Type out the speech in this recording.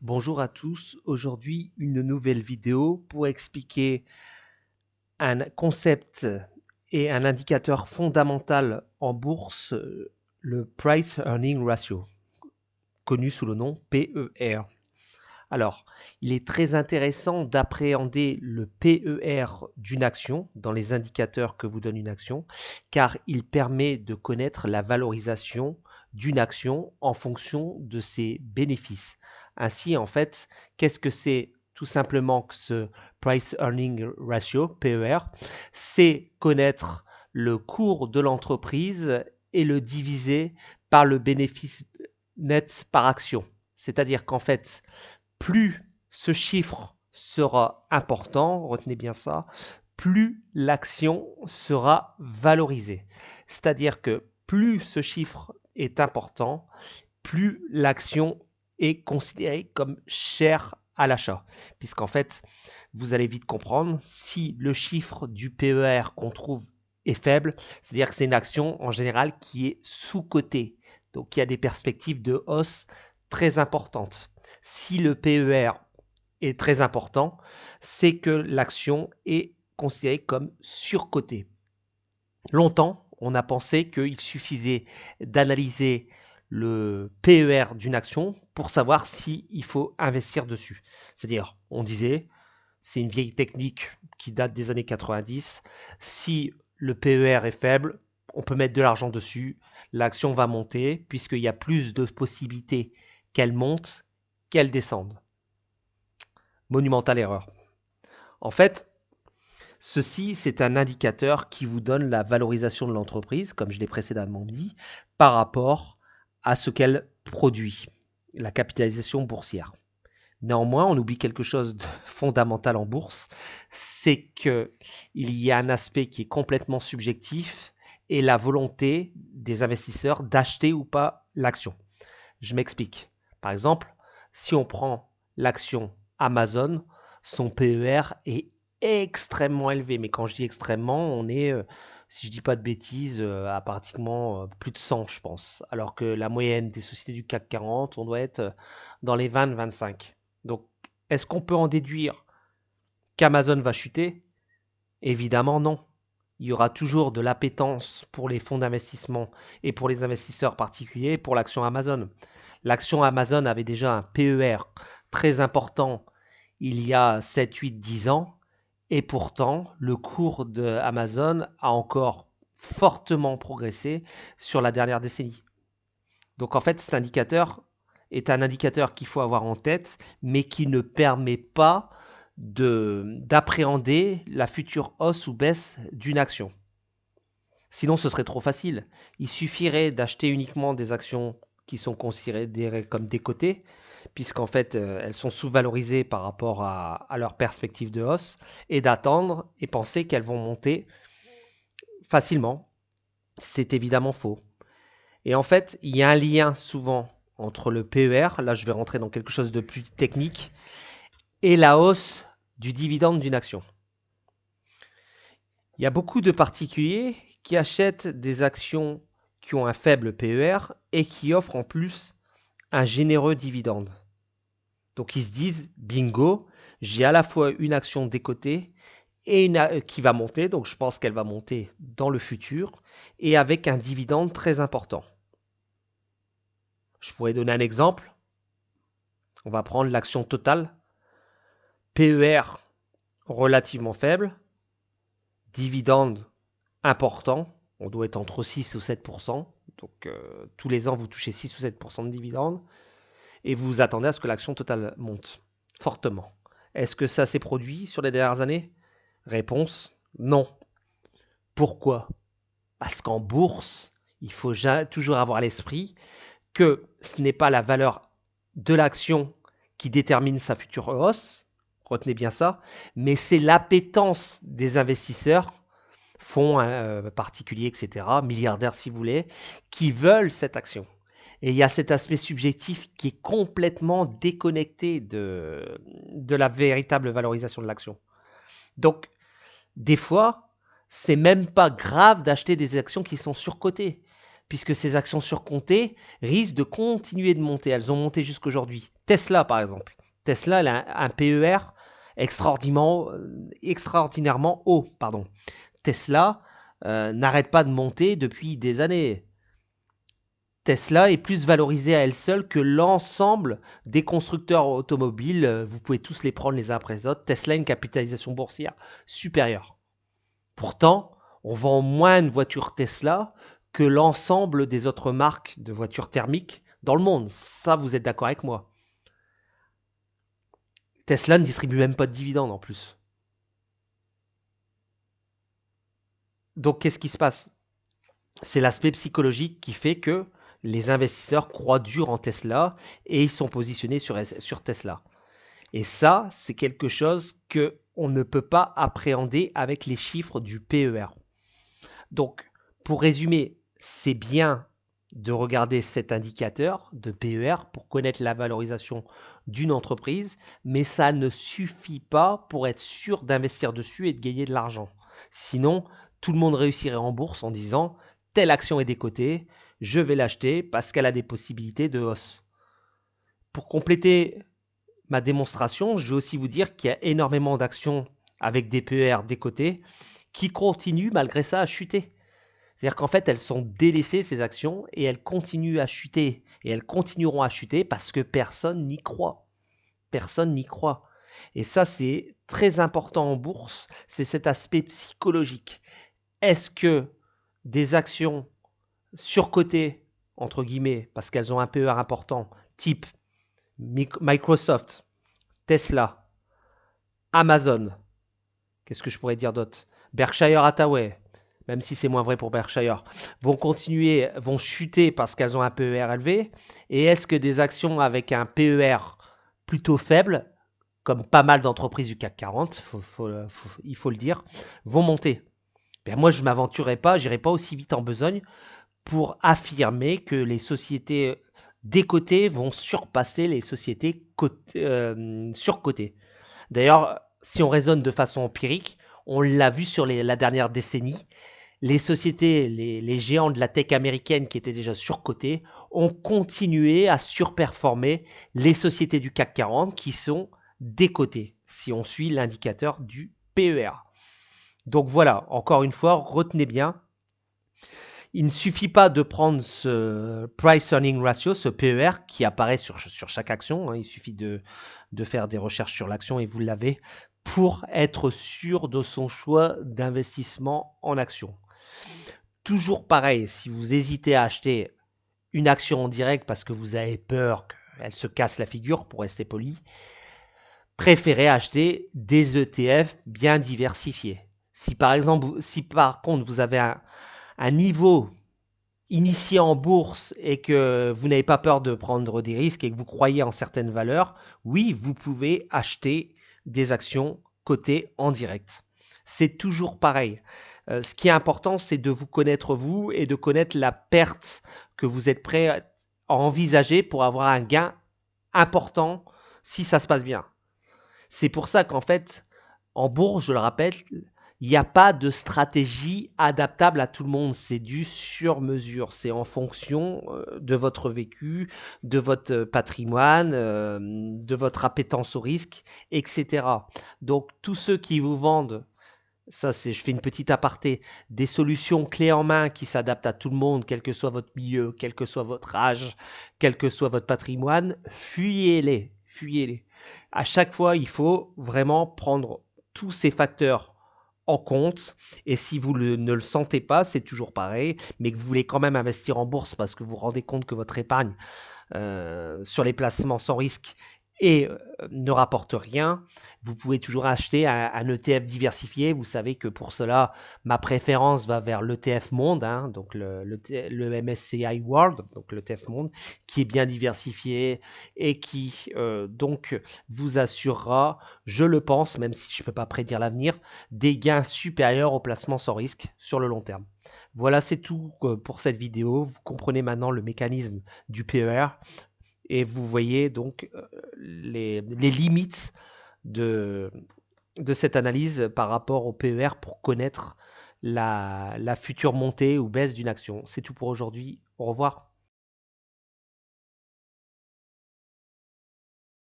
Bonjour à tous, aujourd'hui une nouvelle vidéo pour expliquer un concept et un indicateur fondamental en bourse, le Price Earning Ratio, connu sous le nom PER. Alors, il est très intéressant d'appréhender le PER d'une action dans les indicateurs que vous donne une action, car il permet de connaître la valorisation d'une action en fonction de ses bénéfices. Ainsi, en fait, qu'est-ce que c'est tout simplement que ce Price Earning Ratio, PER? C'est connaître le cours de l'entreprise et le diviser par le bénéfice net par action. C'est-à-dire qu'en fait, plus ce chiffre sera important, retenez bien ça, plus l'action sera valorisée. C'est-à-dire que plus ce chiffre est important, plus l'action est considérée comme chère à l'achat. Puisqu'en fait, vous allez vite comprendre, si le chiffre du PER qu'on trouve est faible, c'est-à-dire que c'est une action en général qui est sous-cotée. Donc il y a des perspectives de hausse très importantes. Si le PER est très important, c'est que l'action est considérée comme surcotée. Longtemps, on a pensé qu'il suffisait d'analyser le PER d'une action pour savoir s'il faut investir dessus. C'est-à-dire, on disait, c'est une vieille technique qui date des années 90, si le PER est faible, on peut mettre de l'argent dessus, l'action va monter, puisqu'il y a plus de possibilités qu'elle monte qu'elle descende. Monumentale erreur. En fait, ceci, c'est un indicateur qui vous donne la valorisation de l'entreprise, comme je l'ai précédemment dit, par rapport à ce qu'elle produit, la capitalisation boursière. Néanmoins, on oublie quelque chose de fondamental en bourse, c'est qu'il y a un aspect qui est complètement subjectif et la volonté des investisseurs d'acheter ou pas l'action. Je m'explique. Par exemple, si on prend l'action Amazon, son PER est extrêmement élevé. Mais quand je dis extrêmement, on est, si je dis pas de bêtises, à pratiquement plus de 100, je pense. Alors que la moyenne des sociétés du CAC 40, on doit être dans les 20-25. Donc, est-ce qu'on peut en déduire qu'Amazon va chuter? Évidemment, non. Il y aura toujours de l'appétence pour les fonds d'investissement et pour les investisseurs particuliers pour l'action Amazon. L'action Amazon avait déjà un PER très important il y a 7, 8, 10 ans et pourtant le cours de Amazon a encore fortement progressé sur la dernière décennie. Donc en fait, cet indicateur est un indicateur qu'il faut avoir en tête, mais qui ne permet pas d'appréhender la future hausse ou baisse d'une action. Sinon, ce serait trop facile. Il suffirait d'acheter uniquement des actions qui sont considérées comme décotées, puisqu'en fait, elles sont sous-valorisées par rapport à leur perspective de hausse, et d'attendre et penser qu'elles vont monter facilement. C'est évidemment faux. Et en fait, il y a un lien souvent entre le PER, là je vais rentrer dans quelque chose de plus technique, et la hausse du dividende d'une action. Il y a beaucoup de particuliers qui achètent des actions qui ont un faible PER et qui offrent en plus un généreux dividende. Donc ils se disent, bingo, j'ai à la fois une action décotée et une qui va monter, donc je pense qu'elle va monter dans le futur, et avec un dividende très important. Je pourrais donner un exemple. On va prendre l'action Total. PER relativement faible, dividende important, on doit être entre 6 ou 7%, donc tous les ans vous touchez 6 ou 7% de dividende, et vous vous attendez à ce que l'action Total monte fortement. Est-ce que ça s'est produit sur les dernières années? Réponse, non. Pourquoi? Parce qu'en bourse, il faut toujours avoir à l'esprit que ce n'est pas la valeur de l'action qui détermine sa future hausse, retenez bien ça, mais c'est l'appétence des investisseurs, fonds particuliers, etc., milliardaires si vous voulez, qui veulent cette action. Et il y a cet aspect subjectif qui est complètement déconnecté de la véritable valorisation de l'action. Donc, des fois, c'est même pas grave d'acheter des actions qui sont surcotées. puisque ces actions surcomptées risquent de continuer de monter. Elles ont monté jusqu'aujourd'hui. Tesla, par exemple. Tesla, elle a un PER extraordinairement haut. Pardon. Tesla n'arrête pas de monter depuis des années. Tesla est plus valorisée à elle seule que l'ensemble des constructeurs automobiles. Vous pouvez tous les prendre les uns après les autres. Tesla a une capitalisation boursière supérieure. Pourtant, on vend moins de voitures Tesla que l'ensemble des autres marques de voitures thermiques dans le monde. Ça, vous êtes d'accord avec moi. Tesla ne distribue même pas de dividendes en plus. Donc, qu'est-ce qui se passe? C'est l'aspect psychologique qui fait que les investisseurs croient dur en Tesla et ils sont positionnés sur Tesla. Et ça, c'est quelque chose qu'on ne peut pas appréhender avec les chiffres du PER. Donc, pour résumer, c'est bien de regarder cet indicateur de PER pour connaître la valorisation d'une entreprise, mais ça ne suffit pas pour être sûr d'investir dessus et de gagner de l'argent. Sinon, tout le monde réussirait en bourse en disant « telle action est décotée, je vais l'acheter parce qu'elle a des possibilités de hausse ». Pour compléter ma démonstration, je vais aussi vous dire qu'il y a énormément d'actions avec des PER décotés qui continuent malgré ça à chuter. C'est-à-dire qu'en fait, elles sont délaissées, ces actions, et elles continuent à chuter. Et elles continueront à chuter parce que personne n'y croit. Personne n'y croit. Et ça, c'est très important en bourse, c'est cet aspect psychologique. Est-ce que des actions surcotées, entre guillemets, parce qu'elles ont un PER important, type Microsoft, Tesla, Amazon, qu'est-ce que je pourrais dire d'autre? Berkshire Hathaway, même si c'est moins vrai pour Berkshire, vont chuter parce qu'elles ont un PER élevé? Et est-ce que des actions avec un PER plutôt faible, comme pas mal d'entreprises du CAC 40, il faut le dire, vont monter? Ben moi, je ne m'aventurerai pas, j'irai pas aussi vite en besogne pour affirmer que les sociétés décotées vont surpasser les sociétés surcotées. D'ailleurs, si on raisonne de façon empirique, on l'a vu sur la dernière décennie, les sociétés, les géants de la tech américaine qui étaient déjà surcotés ont continué à surperformer les sociétés du CAC 40 qui sont décotées, si on suit l'indicateur du PER. Donc voilà, encore une fois, retenez bien, il ne suffit pas de prendre ce Price Earning Ratio, ce PER qui apparaît sur chaque action, hein, il suffit de faire des recherches sur l'action et vous l'avez, pour être sûr de son choix d'investissement en action. Toujours pareil, si vous hésitez à acheter une action en direct parce que vous avez peur qu'elle se casse la figure, pour rester poli, préférez acheter des ETF bien diversifiés. Si par contre vous avez un niveau initié en bourse et que vous n'avez pas peur de prendre des risques et que vous croyez en certaines valeurs, oui, vous pouvez acheter des actions cotées en direct. C'est toujours pareil. Ce qui est important, c'est de vous connaître vous et de connaître la perte que vous êtes prêt à envisager pour avoir un gain important si ça se passe bien. C'est pour ça qu'en fait, en bourse, je le rappelle, il n'y a pas de stratégie adaptable à tout le monde. C'est du sur-mesure. C'est en fonction de votre vécu, de votre patrimoine, de votre appétence au risque, etc. Donc, tous ceux qui vous vendent, je fais une petite aparté, des solutions clés en main qui s'adaptent à tout le monde, quel que soit votre milieu, quel que soit votre âge, quel que soit votre patrimoine, fuyez-les. Fuyez-les. À chaque fois, il faut vraiment prendre tous ces facteurs en compte, et si vous ne le sentez pas, c'est toujours pareil, mais que vous voulez quand même investir en bourse parce que vous vous rendez compte que votre épargne sur les placements sans risque et ne rapporte rien, vous pouvez toujours acheter un ETF diversifié. Vous savez que pour cela, ma préférence va vers l'ETF Monde, hein, donc le MSCI World, donc l'ETF Monde, qui est bien diversifié et qui donc vous assurera, je le pense, même si je ne peux pas prédire l'avenir, des gains supérieurs aux placements sans risque sur le long terme. Voilà, c'est tout pour cette vidéo. Vous comprenez maintenant le mécanisme du PER et vous voyez donc les limites de cette analyse par rapport au PER pour connaître la future montée ou baisse d'une action. C'est tout pour aujourd'hui. Au revoir.